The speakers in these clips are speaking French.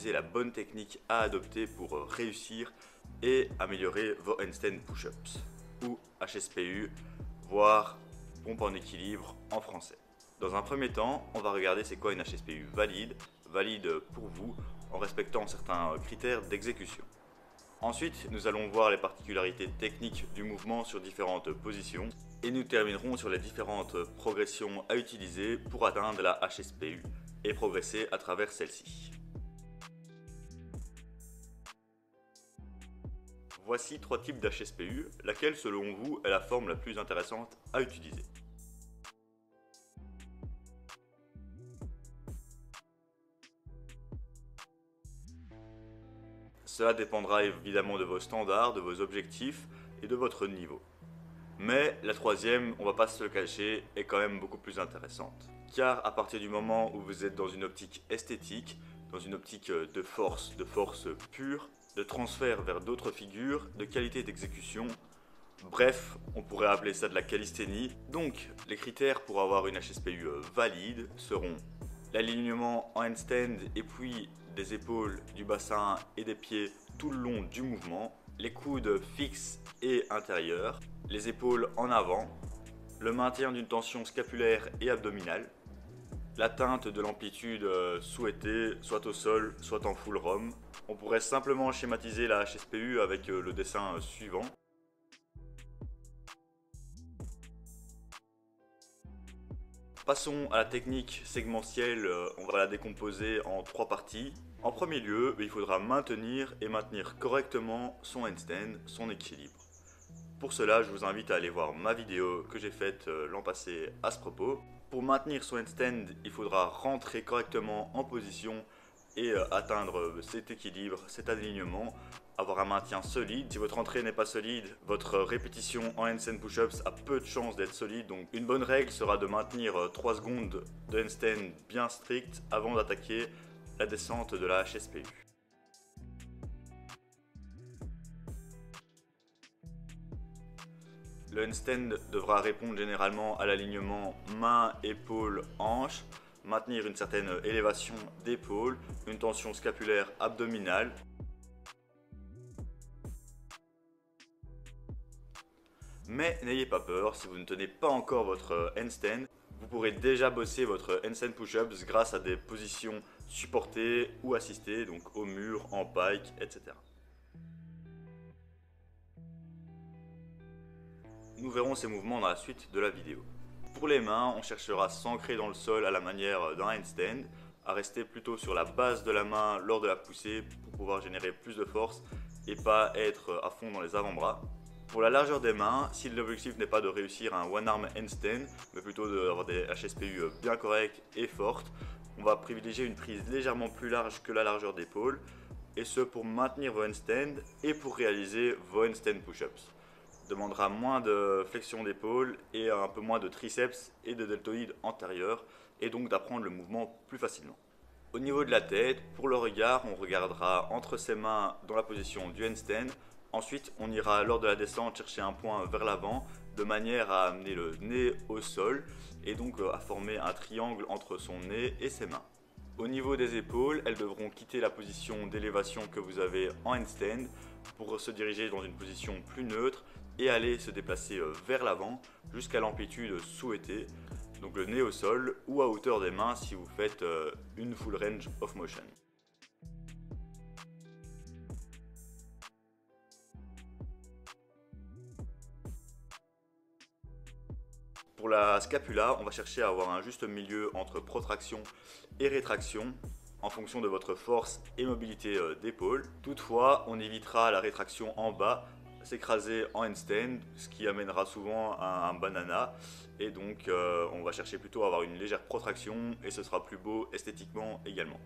analyser la bonne technique à adopter pour réussir et améliorer vos handstand push-ups ou HSPU, voire pompe en équilibre en français. Dans un premier temps, on va regarder c'est quoi une HSPU valide pour vous en respectant certains critères d'exécution. Ensuite, nous allons voir les particularités techniques du mouvement sur différentes positions et nous terminerons sur les différentes progressions à utiliser pour atteindre la HSPU et progresser à travers celle-ci. Voici 3 types d'HSPU, laquelle selon vous est la forme la plus intéressante à utiliser. Cela dépendra évidemment de vos standards, de vos objectifs et de votre niveau. Mais la troisième, on va pas se le cacher, est quand même beaucoup plus intéressante. Car à partir du moment où vous êtes dans une optique esthétique, dans une optique de force pure, de transfert vers d'autres figures, de qualité d'exécution, bref, on pourrait appeler ça de la calisthénie. Donc, les critères pour avoir une HSPU valide seront l'alignement en handstand et puis des épaules, du bassin et des pieds tout le long du mouvement, les coudes fixes et intérieurs, les épaules en avant, le maintien d'une tension scapulaire et abdominale, l'atteinte de l'amplitude souhaitée, soit au sol, soit en full ROM. On pourrait simplement schématiser la HSPU avec le dessin suivant. Passons à la technique segmentielle, on va la décomposer en 3 parties. En premier lieu, il faudra maintenir correctement son handstand, son équilibre. Pour cela, je vous invite à aller voir ma vidéo que j'ai faite l'an passé à ce propos. Pour maintenir son handstand, il faudra rentrer correctement en position et atteindre cet équilibre, cet alignement, avoir un maintien solide. Si votre entrée n'est pas solide, votre répétition en handstand push-ups a peu de chances d'être solide. Donc une bonne règle sera de maintenir 3 secondes de handstand bien strict avant d'attaquer la descente de la HSPU. Le handstand devra répondre généralement à l'alignement main, épaule, hanche, maintenir une certaine élévation d'épaule, une tension scapulaire abdominale. Mais n'ayez pas peur, si vous ne tenez pas encore votre handstand, vous pourrez déjà bosser votre handstand push-ups grâce à des positions supportées ou assistées, donc au mur, en pike, etc. Nous verrons ces mouvements dans la suite de la vidéo. Pour les mains, on cherchera à s'ancrer dans le sol à la manière d'un handstand, à rester plutôt sur la base de la main lors de la poussée pour pouvoir générer plus de force et pas être à fond dans les avant-bras. Pour la largeur des mains, si l'objectif n'est pas de réussir un one-arm handstand, mais plutôt d'avoir des HSPU bien correctes et fortes, on va privilégier une prise légèrement plus large que la largeur d'épaule, et ce pour maintenir vos handstands et pour réaliser vos handstand push-ups. Demandera moins de flexion d'épaule et un peu moins de triceps et de deltoïdes antérieurs, et donc d'apprendre le mouvement plus facilement. Au niveau de la tête, pour le regard, on regardera entre ses mains dans la position du handstand. Ensuite, on ira lors de la descente chercher un point vers l'avant de manière à amener le nez au sol et donc à former un triangle entre son nez et ses mains. Au niveau des épaules, elles devront quitter la position d'élévation que vous avez en handstand pour se diriger dans une position plus neutre et aller se déplacer vers l'avant jusqu'à l'amplitude souhaitée, donc le nez au sol ou à hauteur des mains si vous faites une full range of motion. Pour la scapula, on va chercher à avoir un juste milieu entre protraction et rétraction en fonction de votre force et mobilité d'épaule. Toutefois, on évitera la rétraction en bas, s'écraser en handstand, ce qui amènera souvent à un banana. Et donc, on va chercher plutôt à avoir une légère protraction et ce sera plus beau esthétiquement également.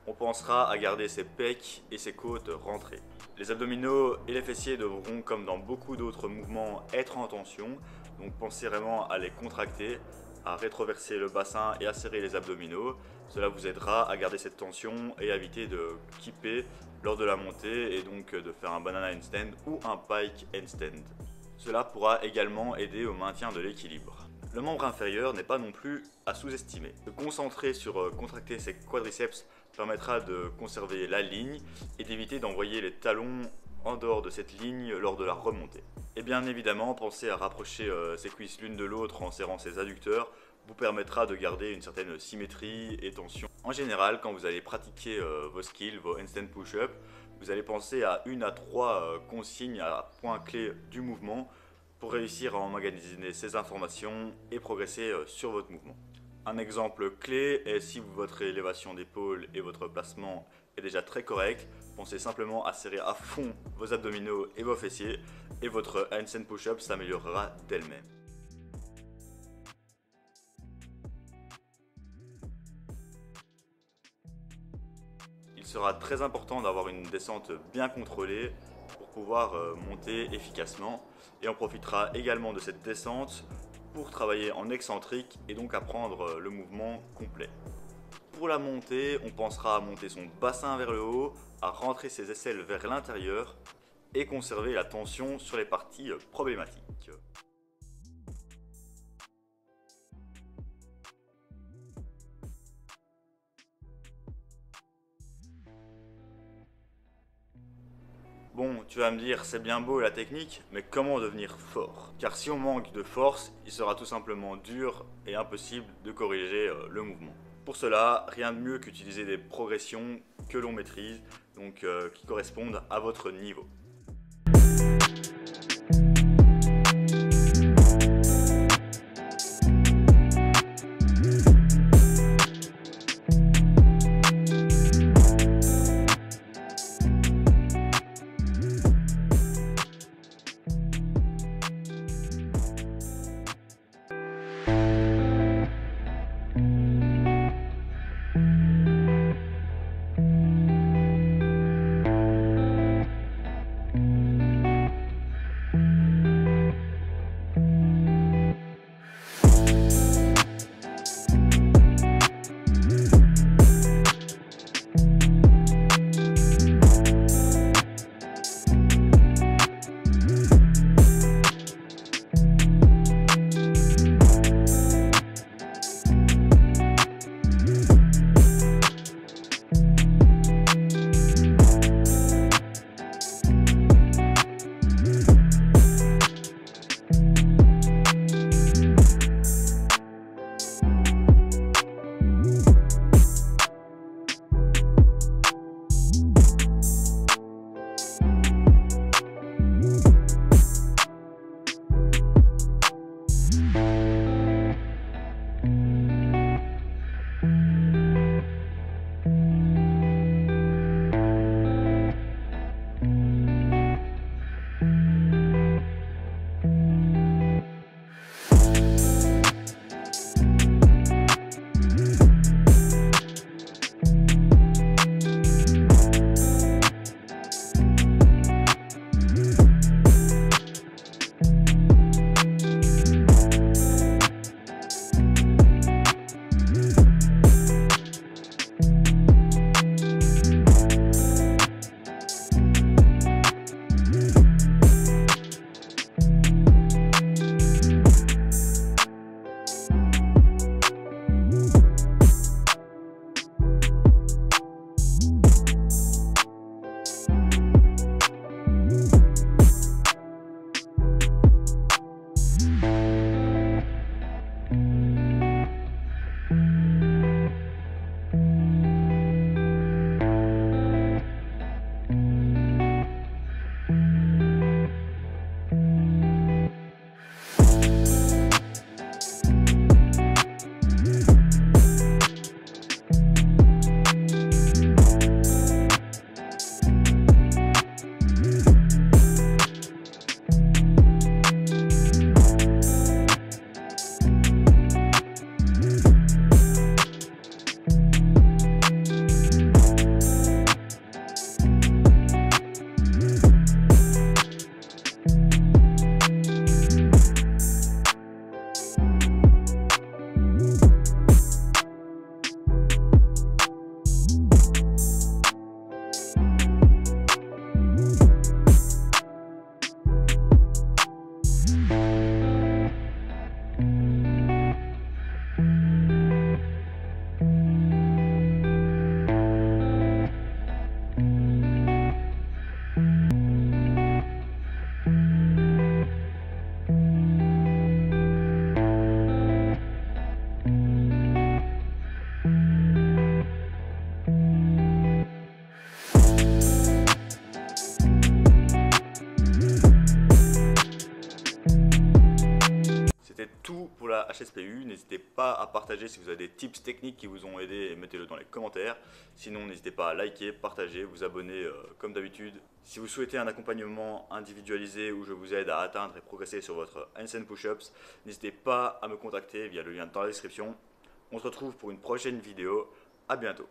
On pensera à garder ses pecs et ses côtes rentrées. Les abdominaux et les fessiers devront, comme dans beaucoup d'autres mouvements, être en tension. Donc pensez vraiment à les contracter, à rétroverser le bassin et à serrer les abdominaux. Cela vous aidera à garder cette tension et à éviter de kipper lors de la montée et donc de faire un banana handstand ou un pike handstand. Cela pourra également aider au maintien de l'équilibre. Le membre inférieur n'est pas non plus à sous-estimer. Se concentrer sur contracter ses quadriceps permettra de conserver la ligne et d'éviter d'envoyer les talons en dehors de cette ligne lors de la remontée. Et bien évidemment, pensez à rapprocher ces cuisses l'une de l'autre en serrant ces adducteurs vous permettra de garder une certaine symétrie et tension. En général, quand vous allez pratiquer vos skills, vos handstand push-up, vous allez penser à 1 à 3 consignes à points clés du mouvement pour réussir à emmagasiner ces informations et progresser sur votre mouvement. Un exemple clé est si votre élévation d'épaule et votre placement est déjà très correct, pensez simplement à serrer à fond vos abdominaux et vos fessiers et votre handstand push-up s'améliorera d'elle-même. Il sera très important d'avoir une descente bien contrôlée pour pouvoir monter efficacement et on profitera également de cette descente pour travailler en excentrique et donc apprendre le mouvement complet. Pour la montée, on pensera à monter son bassin vers le haut, à rentrer ses aisselles vers l'intérieur et conserver la tension sur les parties problématiques. Bon, tu vas me dire, c'est bien beau la technique, mais comment devenir fort? Car si on manque de force, il sera tout simplement dur et impossible de corriger le mouvement. Pour cela, rien de mieux qu'utiliser des progressions que l'on maîtrise, donc qui correspondent à votre niveau. tout pour la HSPU. N'hésitez pas à partager si vous avez des tips techniques qui vous ont aidé et mettez-le dans les commentaires. Sinon, n'hésitez pas à liker, partager, vous abonner comme d'habitude. Si vous souhaitez un accompagnement individualisé où je vous aide à atteindre et progresser sur votre handstand push-ups, n'hésitez pas à me contacter via le lien dans la description. On se retrouve pour une prochaine vidéo. À bientôt.